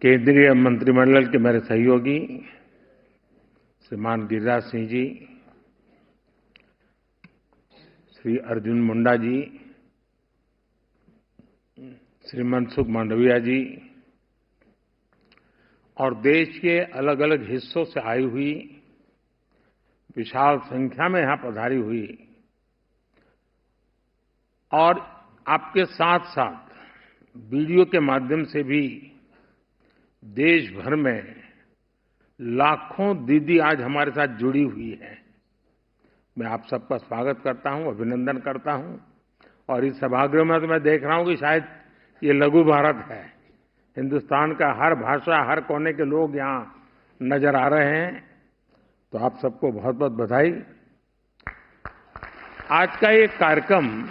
केंद्रीय मंत्रिमंडल के मेरे सहयोगी श्रीमान गिरिराज सिंह जी, श्री अर्जुन मुंडा जी, श्री मनसुख मांडविया जी और देश के अलग अलग हिस्सों से आई हुई विशाल संख्या में यहां पधारी हुई और आपके साथ साथ वीडियो के माध्यम से भी देश भर में लाखों दीदी आज हमारे साथ जुड़ी हुई है। मैं आप सबका स्वागत करता हूं, अभिनंदन करता हूं। और इस सभागृह में तो मैं देख रहा हूं कि शायद ये लघु भारत है। हिंदुस्तान का हर भाषा, हर कोने के लोग यहां नजर आ रहे हैं, तो आप सबको बहुत बहुत बधाई। आज का ये कार्यक्रम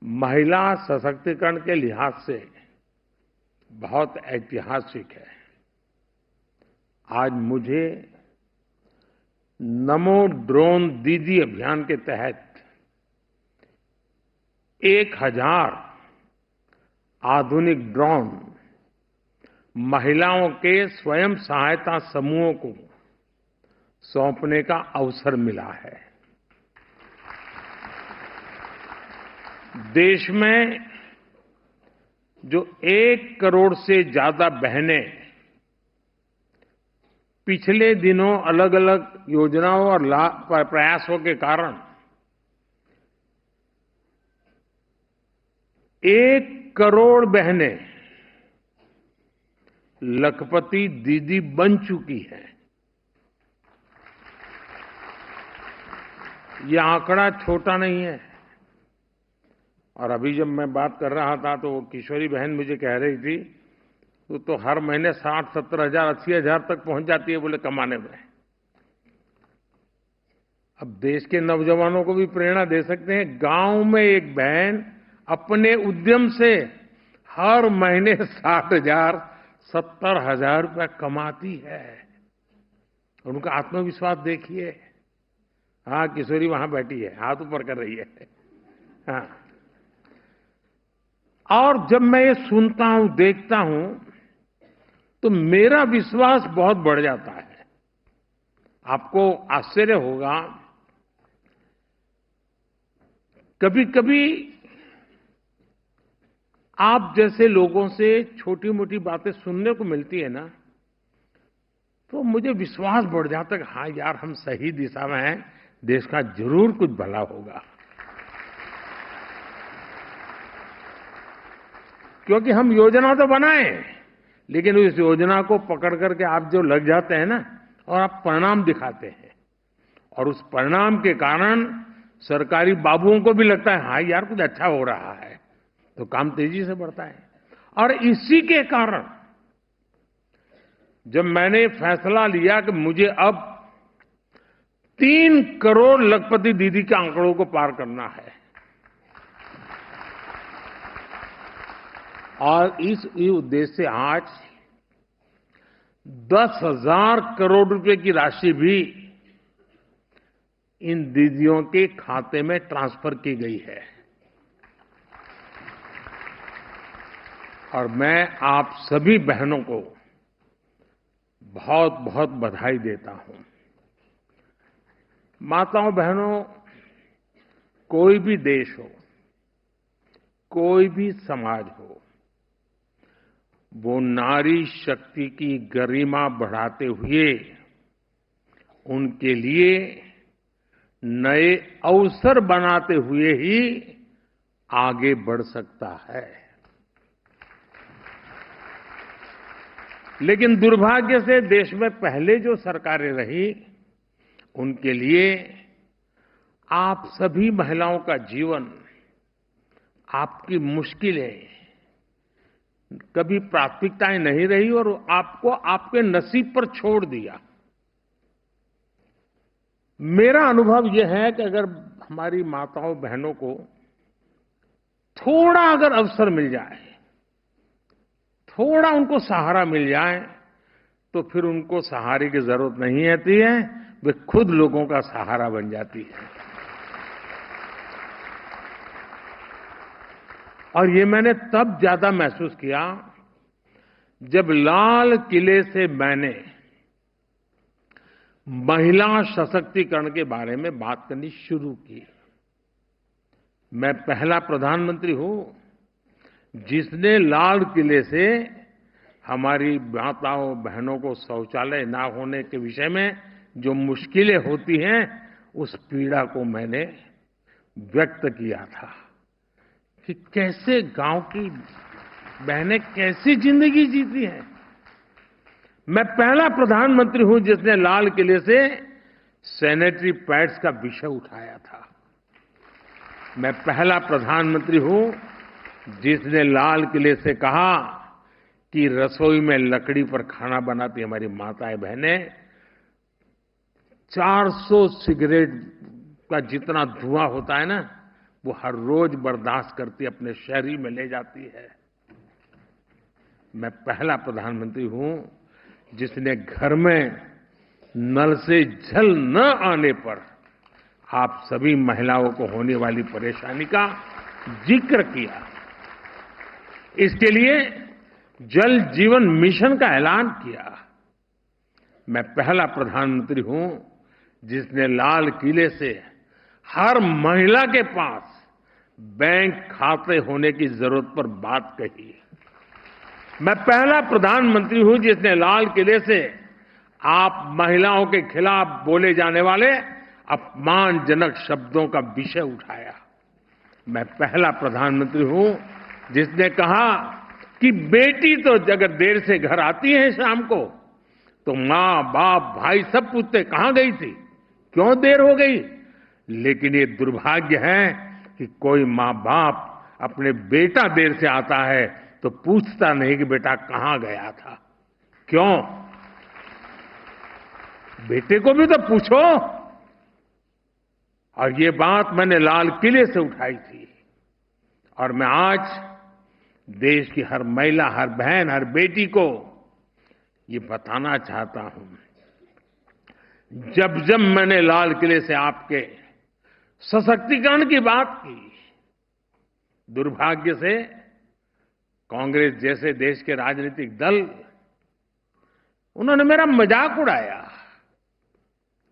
महिला सशक्तिकरण के लिहाज से बहुत ऐतिहासिक है। आज मुझे नमो ड्रोन दीदी अभियान के तहत 1000 आधुनिक ड्रोन महिलाओं के स्वयं सहायता समूहों को सौंपने का अवसर मिला है। देश में जो 1 करोड़ से ज्यादा बहनें पिछले दिनों अलग अलग योजनाओं और प्रयासों के कारण 1 करोड़ बहनें लखपति दीदी बन चुकी हैं। यह आंकड़ा छोटा नहीं है। और अभी जब मैं बात कर रहा था तो वो किशोरी बहन मुझे कह रही थी तो हर महीने 60-70 हजार 80 हजार तक पहुंच जाती है बोले कमाने में। अब देश के नौजवानों को भी प्रेरणा दे सकते हैं। गांव में एक बहन अपने उद्यम से हर महीने 60,000-70,000 रुपया कमाती है। उनका आत्मविश्वास देखिए। हाँ, किशोरी वहां बैठी है, हाथ ऊपर कर रही है। हाँ। और जब मैं ये सुनता हूं, देखता हूं, तो मेरा विश्वास बहुत बढ़ जाता है। आपको आश्चर्य होगा, कभी कभी आप जैसे लोगों से छोटी मोटी बातें सुनने को मिलती है ना, तो मुझे विश्वास बढ़ जाता है कि हाँ यार, हम सही दिशा में हैं, देश का जरूर कुछ भला होगा। क्योंकि हम योजना तो बनाए, लेकिन उस योजना को पकड़ करके आप जो लग जाते हैं ना, और आप परिणाम दिखाते हैं, और उस परिणाम के कारण सरकारी बाबुओं को भी लगता है हाँ यार, कुछ अच्छा हो रहा है, तो काम तेजी से बढ़ता है। और इसी के कारण जब मैंने फैसला लिया कि मुझे अब 3 करोड़ लखपति दीदी के आंकड़ों को पार करना है, और इस उद्देश्य से आज 10,000 करोड़ रुपए की राशि भी इन दीदियों के खाते में ट्रांसफर की गई है। और मैं आप सभी बहनों को बहुत बहुत बधाई देता हूं। माताओं बहनों, कोई भी देश हो, कोई भी समाज हो, वो नारी शक्ति की गरिमा बढ़ाते हुए उनके लिए नए अवसर बनाते हुए ही आगे बढ़ सकता है। लेकिन दुर्भाग्य से देश में पहले जो सरकारें रही, उनके लिए आप सभी महिलाओं का जीवन, आपकी मुश्किलें कभी प्राथमिकताएं नहीं रही और आपको आपके नसीब पर छोड़ दिया। मेरा अनुभव यह है कि अगर हमारी माताओं बहनों को थोड़ा अगर अवसर मिल जाए, थोड़ा उनको सहारा मिल जाए, तो फिर उनको सहारे की जरूरत नहीं रहती है, वे खुद लोगों का सहारा बन जाती है। और ये मैंने तब ज्यादा महसूस किया जब लाल किले से मैंने महिला सशक्तिकरण के बारे में बात करनी शुरू की, मैं पहला प्रधानमंत्री हूं जिसने लाल किले से हमारी माताओं बहनों को शौचालय ना होने के विषय में जो मुश्किलें होती हैं, उस पीड़ा को मैंने व्यक्त किया था कि कैसे गांव की बहनें कैसी जिंदगी जीती हैं। मैं पहला प्रधानमंत्री हूं जिसने लाल किले से सैनिटरी पैड्स का विषय उठाया था। मैं पहला प्रधानमंत्री हूं जिसने लाल किले से कहा कि रसोई में लकड़ी पर खाना बनाती हमारी माताएं बहनें 400 सिगरेट का जितना धुआं होता है ना, वो हर रोज बर्दाश्त करती अपने शहरी में ले जाती है। मैं पहला प्रधानमंत्री हूं जिसने घर में नल से जल न आने पर आप सभी महिलाओं को होने वाली परेशानी का जिक्र किया। इसके लिए जल जीवन मिशन का ऐलान किया। मैं पहला प्रधानमंत्री हूं जिसने लाल किले से हर महिला के पास बैंक खाते होने की जरूरत पर बात कही। मैं पहला प्रधानमंत्री हूं जिसने लाल किले से आप महिलाओं के खिलाफ बोले जाने वाले अपमानजनक शब्दों का विषय उठाया। मैं पहला प्रधानमंत्री हूं जिसने कहा कि बेटी तो अगर देर से घर आती है शाम को तो मां बाप भाई सब पूछते कहां गई थी, क्यों देर हो गई। लेकिन ये दुर्भाग्य है कि कोई मां बाप अपने बेटा देर से आता है तो पूछता नहीं कि बेटा कहां गया था। क्यों? बेटे को भी तो पूछो। और ये बात मैंने लाल किले से उठाई थी और मैं आज देश की हर महिला, हर बहन, हर बेटी को ये बताना चाहता हूं, जब जब मैंने लाल किले से आपके सशक्तिकरण की बात की, दुर्भाग्य से कांग्रेस जैसे देश के राजनीतिक दल, उन्होंने मेरा मजाक उड़ाया,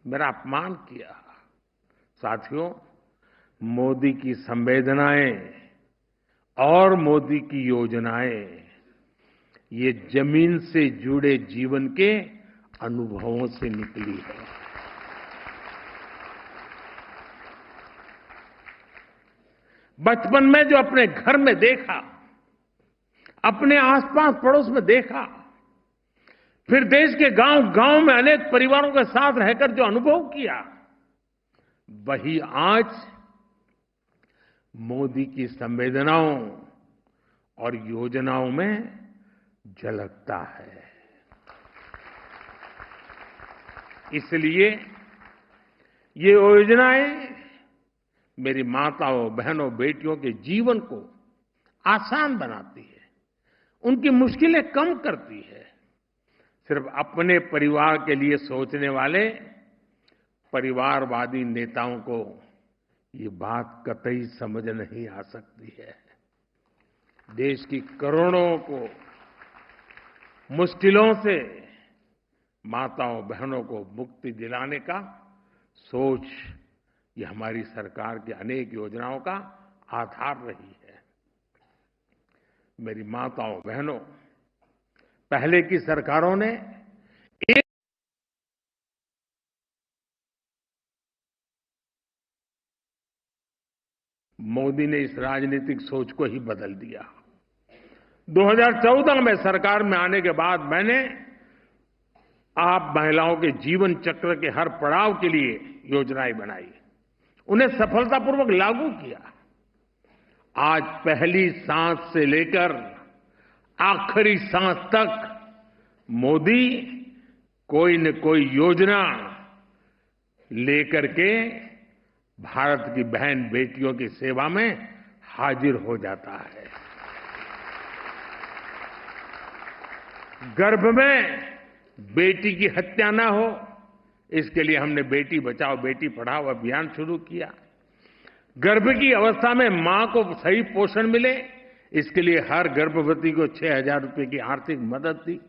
मेरा अपमान किया। साथियों, मोदी की संवेदनाएं और मोदी की योजनाएं ये जमीन से जुड़े जीवन के अनुभवों से निकली है। बचपन में जो अपने घर में देखा, अपने आसपास पड़ोस में देखा, फिर देश के गांव-गांव में अनेक परिवारों के साथ रहकर जो अनुभव किया, वही आज मोदी की संवेदनाओं और योजनाओं में झलकता है। इसलिए ये योजनाएं मेरी माताओं, बहनों, बेटियों के जीवन को आसान बनाती है, उनकी मुश्किलें कम करती है। सिर्फ अपने परिवार के लिए सोचने वाले परिवारवादी नेताओं को ये बात कतई समझ नहीं आ सकती है। देश की करोड़ों को मुश्किलों से माताओं बहनों को मुक्ति दिलाने का सोच, ये हमारी सरकार की अनेक योजनाओं का आधार रही है। मेरी माताओं बहनों, पहले की सरकारों ने एक मोदी ने इस राजनीतिक सोच को ही बदल दिया। 2014 में सरकार में आने के बाद मैंने आप महिलाओं के जीवन चक्र के हर पड़ाव के लिए योजनाएं बनाई, उन्हें सफलतापूर्वक लागू किया। आज पहली सांस से लेकर आखिरी सांस तक मोदी कोई न कोई योजना लेकर के भारत की बहन बेटियों की सेवा में हाजिर हो जाता है। गर्भ में बेटी की हत्या न हो, इसके लिए हमने बेटी बचाओ बेटी पढ़ाओ अभियान शुरू किया। गर्भ की अवस्था में मां को सही पोषण मिले, इसके लिए हर गर्भवती को 6,000 रुपए की आर्थिक मदद दी।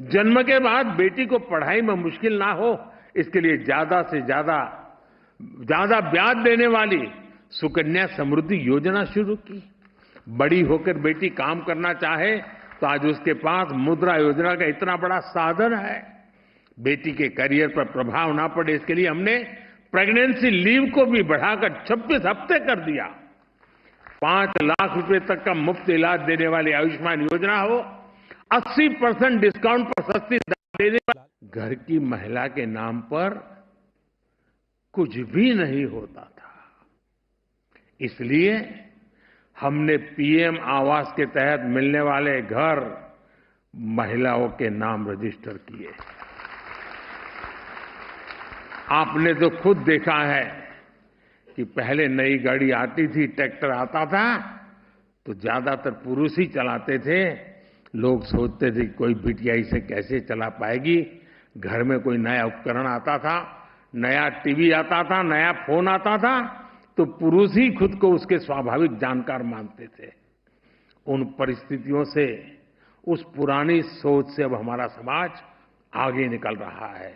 जन्म के बाद बेटी को पढ़ाई में मुश्किल ना हो, इसके लिए ज्यादा से ज्यादा ब्याज देने वाली सुकन्या समृद्धि योजना शुरू की। बड़ी होकर बेटी काम करना चाहे तो आज उसके पास मुद्रा योजना का इतना बड़ा साधन है। बेटी के करियर पर प्रभाव ना पड़े, इसके लिए हमने प्रेगनेंसी लीव को भी बढ़ाकर 26 हफ्ते कर दिया। 5 लाख रुपए तक का मुफ्त इलाज देने वाली आयुष्मान योजना हो, 80% डिस्काउंट पर सस्ती दवा देने वाली। घर की महिला के नाम पर कुछ भी नहीं होता था, इसलिए हमने पीएम आवास के तहत मिलने वाले घर महिलाओं के नाम रजिस्टर किए। आपने तो खुद देखा है कि पहले नई गाड़ी आती थी, ट्रैक्टर आता था तो ज्यादातर पुरुष ही चलाते थे। लोग सोचते थे कि कोई बिटिया इसे कैसे चला पाएगी। घर में कोई नया उपकरण आता था, नया टीवी आता था, नया फोन आता था तो पुरुष ही खुद को उसके स्वाभाविक जानकार मानते थे। उन परिस्थितियों से, उस पुरानी सोच से अब हमारा समाज आगे निकल रहा है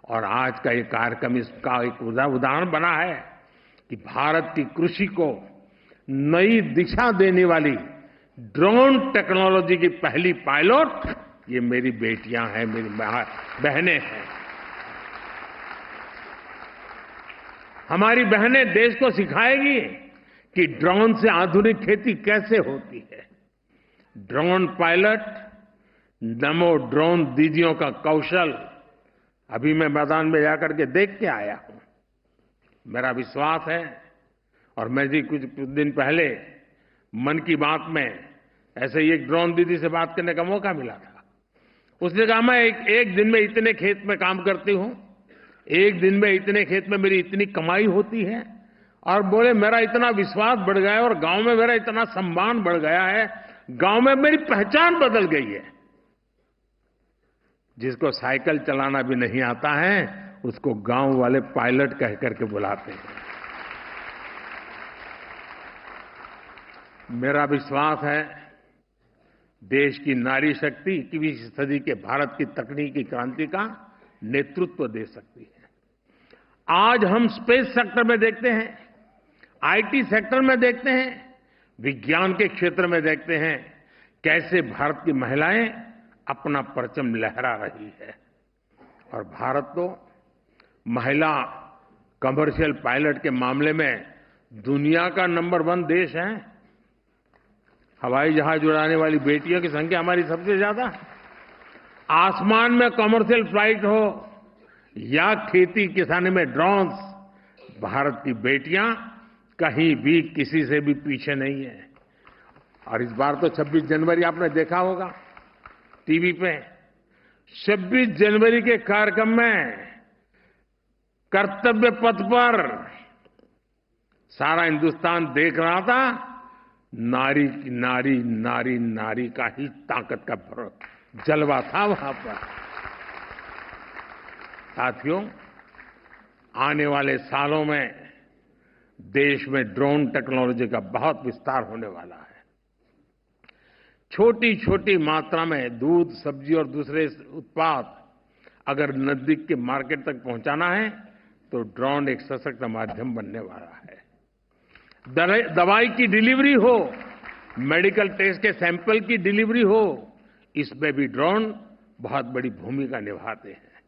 और आज का ये कार्यक्रम इसका एक उदाहरण बना है कि भारत की कृषि को नई दिशा देने वाली ड्रोन टेक्नोलॉजी की पहली पायलट ये मेरी बेटियां हैं, मेरी बहनें हैं। हमारी बहनें देश को सिखाएगी कि ड्रोन से आधुनिक खेती कैसे होती है। ड्रोन पायलट, नमो ड्रोन दीदियों का कौशल अभी मैं मैदान में जाकर के देख के आया हूं। मेरा विश्वास है, और मैं जी कुछ दिन पहले मन की बात में ऐसे ही एक ड्रोन दीदी से बात करने का मौका मिला था। उसने कहा मैं एक दिन में इतने खेत में काम करती हूं, एक दिन में इतने खेत में मेरी इतनी कमाई होती है, और बोले मेरा इतना विश्वास बढ़ गया है और गांव में मेरा इतना सम्मान बढ़ गया है, गांव में मेरी पहचान बदल गई है। जिसको साइकिल चलाना भी नहीं आता है उसको गांव वाले पायलट कह करके बुलाते हैं। मेरा विश्वास है देश की नारी शक्ति 21वीं सदी के भारत की तकनीकी क्रांति का नेतृत्व दे सकती है। आज हम स्पेस सेक्टर में देखते हैं, आईटी सेक्टर में देखते हैं, विज्ञान के क्षेत्र में देखते हैं कैसे भारत की महिलाएं अपना परचम लहरा रही है। और भारत तो महिला कमर्शियल पायलट के मामले में दुनिया का नंबर 1 देश है। हवाई जहाज उड़ाने वाली बेटियों की संख्या हमारी सबसे ज्यादा है। आसमान में कमर्शियल फ्लाइट हो या खेती किसानी में ड्रोन्स, भारत की बेटियां कहीं भी किसी से भी पीछे नहीं है। और इस बार तो 26 जनवरी आपने देखा होगा टीवी पे। 26 जनवरी के कार्यक्रम में कर्तव्य पथ पर सारा हिंदुस्तान देख रहा था। नारी नारी नारी नारी का ही ताकत का जलवा था वहां पर। साथियों, आने वाले सालों में देश में ड्रोन टेक्नोलॉजी का बहुत विस्तार होने वाला है। छोटी छोटी मात्रा में दूध, सब्जी और दूसरे उत्पाद अगर नजदीक के मार्केट तक पहुंचाना है तो ड्रोन एक सशक्त माध्यम बनने वाला है। दवाई की डिलीवरी हो, मेडिकल टेस्ट के सैंपल की डिलीवरी हो, इसमें भी ड्रोन बहुत बड़ी भूमिका निभाते हैं।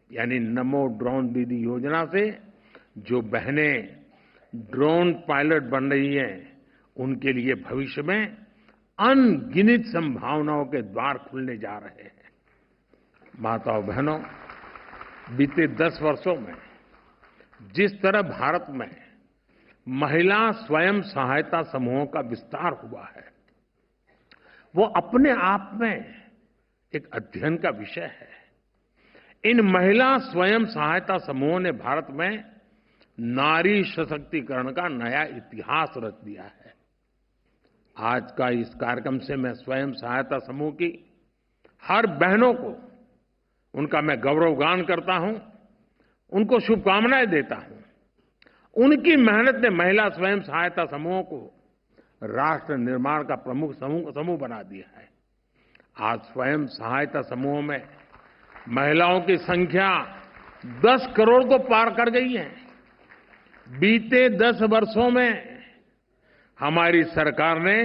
यानी नमो ड्रोन दीदी योजना से जो बहनें ड्रोन पायलट बन रही हैं, उनके लिए भविष्य में अनगिनत संभावनाओं के द्वार खुलने जा रहे हैं। माताओं बहनों, बीते 10 वर्षों में जिस तरह भारत में महिला स्वयं सहायता समूहों का विस्तार हुआ है, वो अपने आप में एक अध्ययन का विषय है। इन महिला स्वयं सहायता समूहों ने भारत में नारी सशक्तिकरण का नया इतिहास रच दिया है। आज का इस कार्यक्रम से मैं स्वयं सहायता समूह की हर बहनों को उनका मैं गौरवगान करता हूं, उनको शुभकामनाएं देता हूं। उनकी मेहनत ने महिला स्वयं सहायता समूहों को राष्ट्र निर्माण का प्रमुख समूह बना दिया है। आज स्वयं सहायता समूहों में महिलाओं की संख्या 10 करोड़ को पार कर गई है। बीते 10 वर्षों में हमारी सरकार ने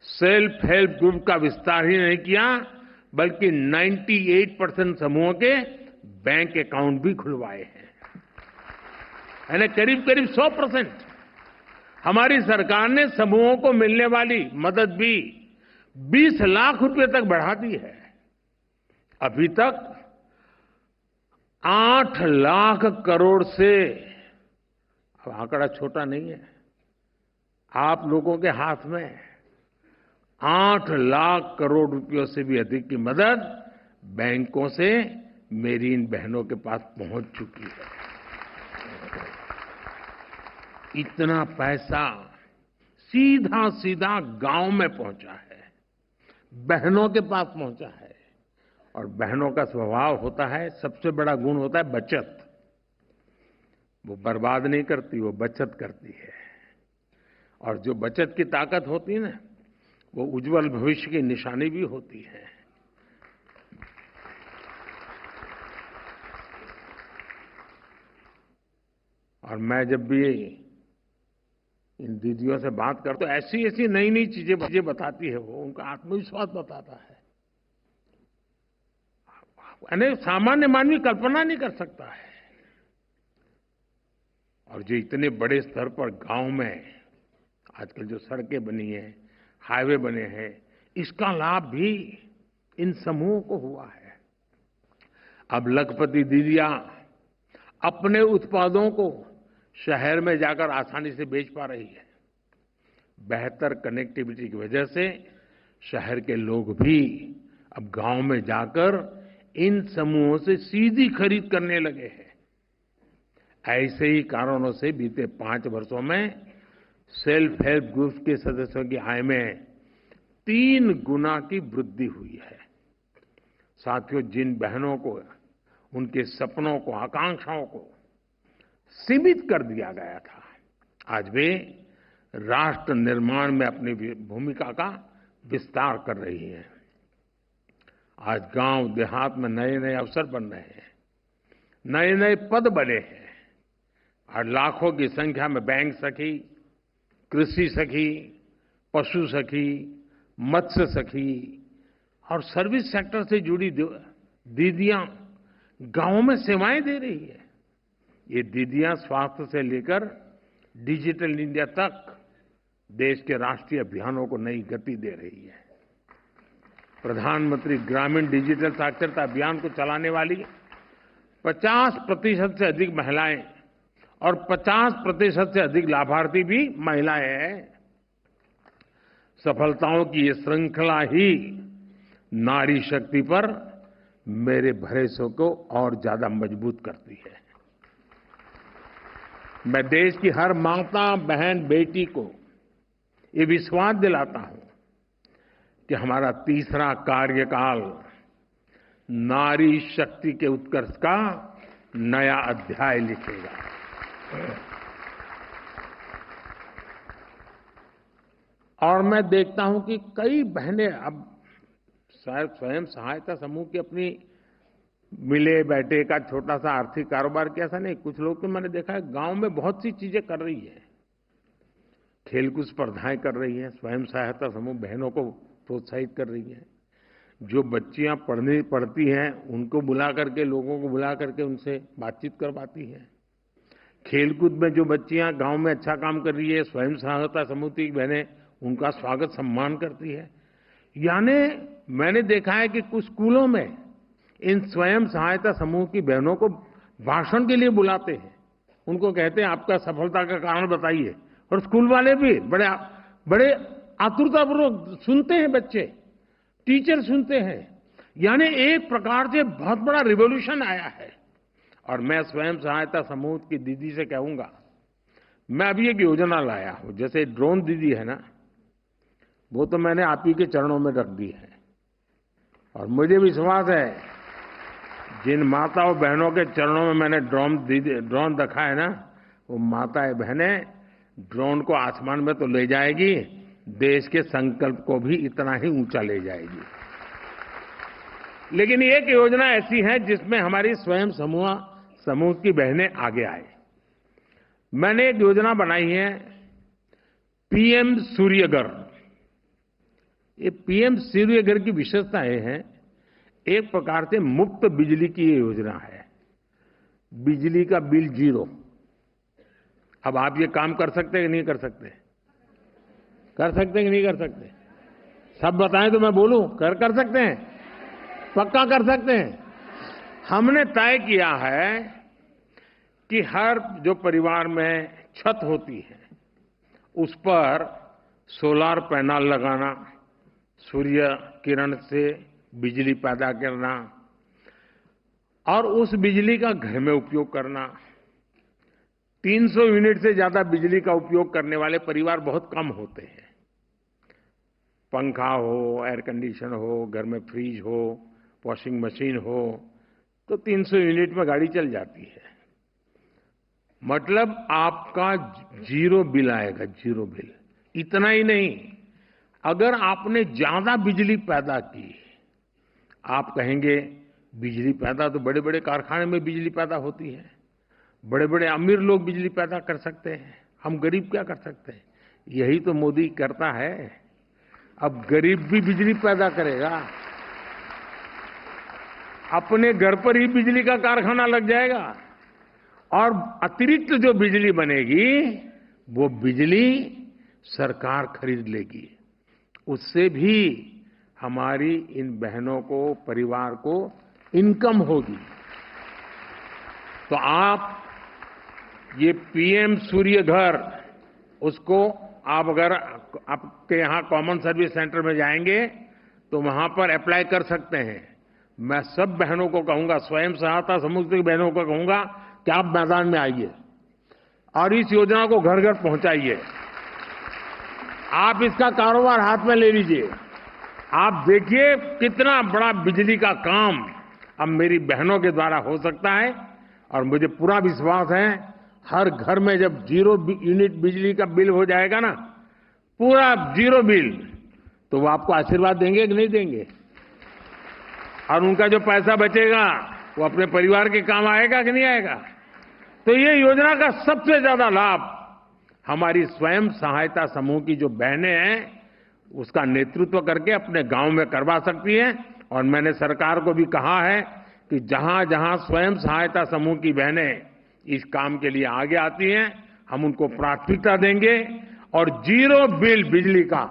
सेल्फ हेल्प ग्रुप का विस्तार ही नहीं किया, बल्कि 98% समूहों के बैंक अकाउंट भी खुलवाए हैं, यानी करीब करीब 100%। हमारी सरकार ने समूहों को मिलने वाली मदद भी 20 लाख रुपए तक बढ़ा दी है। अभी तक 8 लाख करोड़ से, अब आंकड़ा छोटा नहीं है, आप लोगों के हाथ में 8 लाख करोड़ रुपयों से भी अधिक की मदद बैंकों से मेरी इन बहनों के पास पहुंच चुकी है। इतना पैसा सीधा सीधा गांव में पहुंचा है, बहनों के पास पहुंचा है। और बहनों का स्वभाव होता है, सबसे बड़ा गुण होता है बचत। वो बर्बाद नहीं करती, वो बचत करती है। और जो बचत की ताकत होती है ना, वो उज्जवल भविष्य की निशानी भी होती है। और मैं जब भी इन दीदियों से बात करता हूं, ऐसी ऐसी नई नई चीजें बताती है वो, उनका आत्मविश्वास बताता है, यानी सामान्य मानवी कल्पना नहीं कर सकता है। और जो इतने बड़े स्तर पर गांव में आजकल जो सड़कें बनी हैं, हाईवे बने हैं, इसका लाभ भी इन समूहों को हुआ है। अब लखपति दीदियां अपने उत्पादों को शहर में जाकर आसानी से बेच पा रही है। बेहतर कनेक्टिविटी की वजह से शहर के लोग भी अब गांव में जाकर इन समूहों से सीधी खरीद करने लगे हैं। ऐसे ही कारणों से बीते 5 वर्षों में सेल्फ हेल्प ग्रुप के सदस्यों की आय में 3 गुना की वृद्धि हुई है। साथियों, जिन बहनों को उनके सपनों को, आकांक्षाओं को सीमित कर दिया गया था, आज वे राष्ट्र निर्माण में अपनी भूमिका का विस्तार कर रही हैं। आज गांव देहात में नए नए अवसर बन रहे हैं, नए नए पद बने हैं। और लाखों की संख्या में बैंक सखी, कृषि सखी, पशु सखी, मत्स्य सखी और सर्विस सेक्टर से जुड़ी दीदियां गांवों में सेवाएं दे रही है। ये दीदियां स्वास्थ्य से लेकर डिजिटल इंडिया तक देश के राष्ट्रीय अभियानों को नई गति दे रही है। प्रधानमंत्री ग्रामीण डिजिटल साक्षरता अभियान को चलाने वाली 50% से अधिक महिलाएं और 50% से अधिक लाभार्थी भी महिलाएं हैं। सफलताओं की ये श्रृंखला ही नारी शक्ति पर मेरे भरोसे को और ज्यादा मजबूत करती है। मैं देश की हर माता, बहन, बेटी को ये विश्वास दिलाता हूं कि हमारा तीसरा कार्यकाल नारी शक्ति के उत्कर्ष का नया अध्याय लिखेगा। और मैं देखता हूं कि कई बहनें अब स्वयं सहायता समूह की अपनी मिले बैठे का छोटा सा आर्थिक कारोबार की, ऐसा नहीं, कुछ लोग तो मैंने देखा है गांव में बहुत सी चीजें कर रही है। खेलकूद स्पर्धाएं कर रही है, स्वयं सहायता समूह बहनों को प्रोत्साहित कर रही है। जो बच्चियां पढ़ती हैं उनको बुला करके, लोगों को बुला करके उनसे बातचीत करवाती है। खेलकूद में जो बच्चियां गांव में अच्छा काम कर रही है, स्वयं सहायता समूह की बहनें उनका स्वागत सम्मान करती है। यानी मैंने देखा है कि कुछ स्कूलों में इन स्वयं सहायता समूह की बहनों को भाषण के लिए बुलाते हैं, उनको कहते हैं आपका सफलता का कारण बताइए, और स्कूल वाले भी बड़े आतुरतापूर्वक सुनते हैं, बच्चे, टीचर सुनते हैं। यानी एक प्रकार से बहुत बड़ा रिवॉल्यूशन आया है। और मैं स्वयं सहायता समूह की दीदी से कहूंगा, मैं अभी एक योजना लाया हूं, जैसे ड्रोन दीदी है ना, वो तो मैंने आप ही के चरणों में रख दी है। और मुझे विश्वास है जिन माताओं बहनों के चरणों में मैंने ड्रोन रखा है ना, वो माताएं बहनें ड्रोन को आसमान में तो ले जाएगी, देश के संकल्प को भी इतना ही ऊंचा ले जाएगी। लेकिन एक योजना ऐसी है जिसमें हमारी स्वयं समूह की बहनें आगे आए। मैंने एक योजना बनाई है पीएम सूर्यघर। ये पीएम सूर्यघर की विशेषता ये है, एक प्रकार से मुफ्त बिजली की ये योजना है। बिजली का बिल 0। अब आप ये काम कर सकते हैं कि नहीं कर सकते? कर सकते हैं कि नहीं कर सकते? सब बताएं तो मैं बोलूं। कर सकते हैं? पक्का कर सकते हैं? हमने तय किया है कि हर जो परिवार में छत होती है उस पर सोलर पैनल लगाना, सूर्य किरण से बिजली पैदा करना और उस बिजली का घर में उपयोग करना। 300 यूनिट से ज्यादा बिजली का उपयोग करने वाले परिवार बहुत कम होते हैं। पंखा हो, एयर कंडीशन हो, घर में फ्रिज हो, वॉशिंग मशीन हो, तो 300 यूनिट में गाड़ी चल जाती है। मतलब आपका 0 बिल आएगा, 0 बिल। इतना ही नहीं, अगर आपने ज्यादा बिजली पैदा की, आप कहेंगे बिजली पैदा तो बड़े बड़े कारखाने में बिजली पैदा होती है, बड़े बड़े अमीर लोग बिजली पैदा कर सकते हैं, हम गरीब क्या कर सकते हैं? यही तो मोदी करता है। अब गरीब भी बिजली पैदा करेगा, अपने घर पर ही बिजली का कारखाना लग जाएगा और अतिरिक्त जो बिजली बनेगी वो बिजली सरकार खरीद लेगी। उससे भी हमारी इन बहनों को, परिवार को इनकम होगी। तो आप ये पीएम सूर्य घर, उसको आप अगर आपके यहां कॉमन सर्विस सेंटर में जाएंगे तो वहां पर अप्लाई कर सकते हैं। मैं सब बहनों को कहूंगा, स्वयं सहायता समूह की बहनों को कहूंगा कि आप मैदान में आइए और इस योजना को घर घर पहुंचाइए। आप इसका कारोबार हाथ में ले लीजिए। आप देखिए कितना बड़ा बिजली का काम अब मेरी बहनों के द्वारा हो सकता है। और मुझे पूरा विश्वास है, हर घर में जब 0 यूनिट बिजली का बिल हो जाएगा ना, पूरा 0 बिल, तो वो आपको आशीर्वाद देंगे कि नहीं देंगे? और उनका जो पैसा बचेगा वो अपने परिवार के काम आएगा कि नहीं आएगा? तो ये योजना का सबसे ज्यादा लाभ हमारी स्वयं सहायता समूह की जो बहनें हैं उसका नेतृत्व करके अपने गांव में करवा सकती हैं। और मैंने सरकार को भी कहा है कि जहां जहां स्वयं सहायता समूह की बहनें इस काम के लिए आगे आती हैं, हम उनको प्राथमिकता देंगे और 0 बिल बिजली का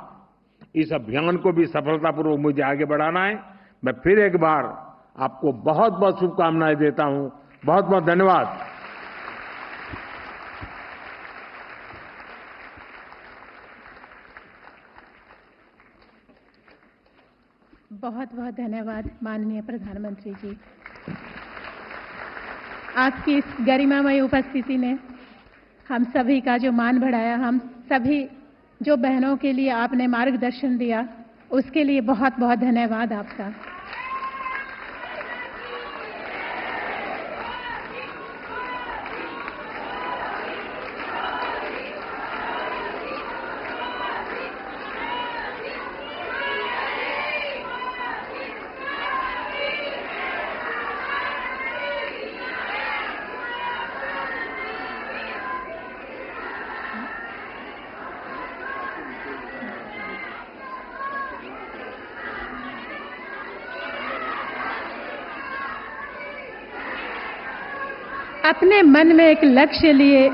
इस अभियान को भी सफलतापूर्वक मुझे आगे बढ़ाना है। मैं फिर एक बार आपको बहुत बहुत शुभकामनाएं देता हूं। बहुत बहुत धन्यवाद। बहुत बहुत धन्यवाद माननीय प्रधानमंत्री जी। आपकी इस गरिमामय उपस्थिति ने हम सभी का जो मान बढ़ाया, हम सभी जो बहनों के लिए आपने मार्गदर्शन दिया, उसके लिए बहुत बहुत धन्यवाद आपका। अपने मन में एक लक्ष्य लिए